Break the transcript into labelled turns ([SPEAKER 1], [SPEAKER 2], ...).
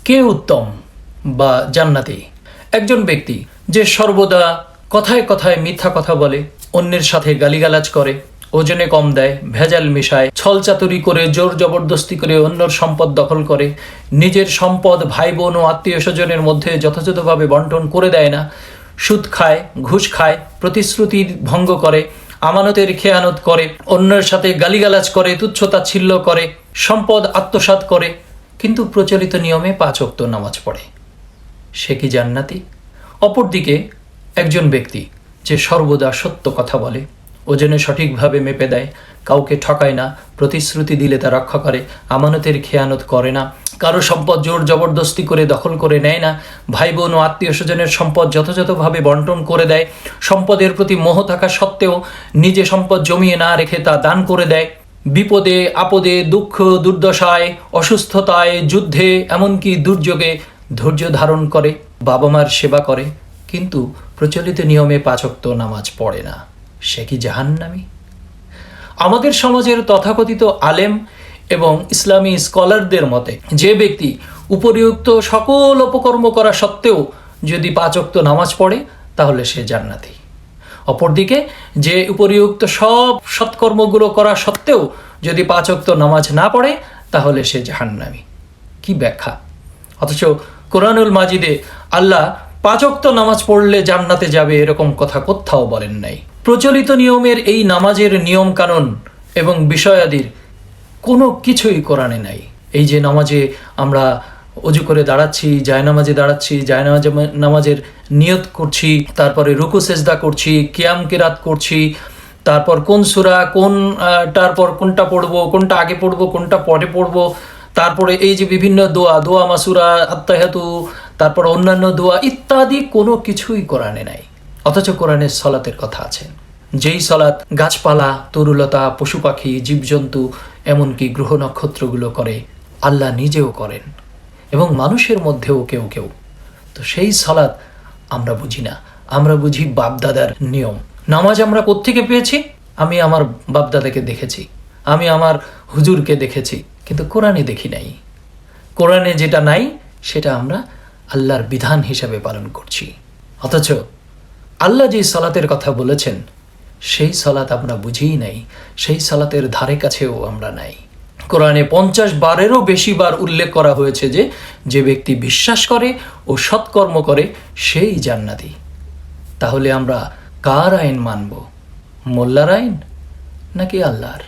[SPEAKER 1] কে উত্তম বা জান্নাতি? একজন ব্যক্তি যে সর্বদা কথায় কথায় মিথ্যা কথা বলে, অন্যের সাথে গালিগালাজ করে, ওজনে কম দেয়, ভেজাল মিশায়, ছলচাতুরি করে, জোর জবরদস্তি করে অন্যর সম্পদ দখল করে, নিজের সম্পদ ভাই বোন ও আত্মীয় স্বজনের মধ্যে যথাযথভাবে বন্টন করে দেয় না, সুদ খায়, ঘুষ খায়, প্রতিশ্রুতি ভঙ্গ করে, আমানতের খেয়ানত করে, অন্যের সাথে গালিগালাজ করে, তুচ্ছতাচ্ছিল্য করে, সম্পদ আত্মসাৎ করে, কিন্তু প্রচলিত নিয়মে 5 ওয়াক্ত নামাজ পড়ে, সে কি জান্নাতি? অপরদিকে একজন ব্যক্তি যে সর্বদা সত্য কথা বলে, ওজনে সঠিকভাবে মেপে দেয়, কাউকে ঠকায় না, প্রতিশ্রুতি দিলে তা রক্ষা করে, আমানতের খেয়ানত করে না, কারো সম্পদ জোর জবরদস্তি করে দখল করে নেয় না, ভাই বোন ও আত্মীয় স্বজনের সম্পদ যথাযথভাবে বন্টন করে দেয়, সম্পদের প্রতি মোহ থাকা সত্ত্বেও নিজে সম্পদ জমিয়ে না রেখে তা দান করে দেয়, বিপদে আপদে দুঃখ দুর্দশায় অসুস্থতায় যুদ্ধে এমনকি দুর্যোগে ধৈর্য ধারণ করে, বাবা মার সেবা করে, কিন্তু প্রচলিত নিয়মে 5 ওয়াক্ত নামাজ পড়ে না, সে কি জাহান্নামী? আমাদের সমাজের তথাকথিত আলেম এবং ইসলামী স্কলারদের মতে যে ব্যক্তি উপরিউক্ত সকল অপকর্ম করা সত্ত্বেও যদি 5 ওয়াক্ত নামাজ পড়ে তাহলে সে জান্নাতি। অপরদিকে যে উপরিউক্ত সব সৎকর্মগুলো করা সত্ত্বেও যদি 5 ওয়াক্ত নামাজ না পড়ে তাহলে সে জাহান্নামী। কি ব্যাখ্যা! অথচ কোরআনুল মাজিদে আল্লাহ 5 ওয়াক্ত নামাজ পড়লে জান্নাতে যাবে এরকম কথা কোথাও বলেন নাই। প্রচলিত নিয়মের এই নামাজের নিয়ম কানুন এবং বিষয়াদির কোনো কিছুই কোরআনে নাই। এই যে নামাজে আমরা অজু করে দাঁড়াচ্ছি, জায়নামাজে দাঁড়াচ্ছি, নামাজের নিয়ত করছি, তারপরে রুকু সেজদা করছি, কিয়াম কিরাত করছি, তারপর কোন সূরা কোনটার পর কোনটা পড়বো, কোনটা আগে পড়বো, কোনটা পরে পড়বো, তারপরে এই যে বিভিন্ন দোয়া মাসুরা, আত্তাহিয়াতু, তারপর অন্যান্য দোয়া ইত্যাদি কোনো কিছুই কোরআনে নাই। অথচ কোরআনে সলাতের কথা আছে, যেই সলাত গাছপালা, তরুলতা, পশু পাখি, জীবজন্তু, এমনকি গ্রহ নক্ষত্রগুলো করে, আল্লাহ নিজেও করেন এবং মানুষের মধ্যেও কেউ কেউ। তো সেই সলাত আমরা বুঝি না, আমরা বুঝি বাপদাদার নিয়ম। নামাজ আমরা কোত্থেকে পেয়েছি? আমি আমার বাপদাদাকে দেখেছি, আমি আমার হুজুরকে দেখেছি, কিন্তু কোরআনে দেখি নাই। কোরআনে যেটা নাই সেটা আমরা আল্লাহর বিধান হিসাবে পালন করছি। অথচ আল্লাহ যে সালাতের কথা বলেছেন সেই সালাত আমরা বুঝিই নাই, সেই সালাতের ধারে কাছেও আমরা নাই। কোরআনে 50 বারেরও বেশি বার উল্লেখ করা হয়েছে যে যে ব্যক্তি বিশ্বাস করে ও সৎকর্ম করে সেই জান্নাতি। তাহলে আমরা কার আইন মানব? মোল্লার আইন নাকি আল্লাহর?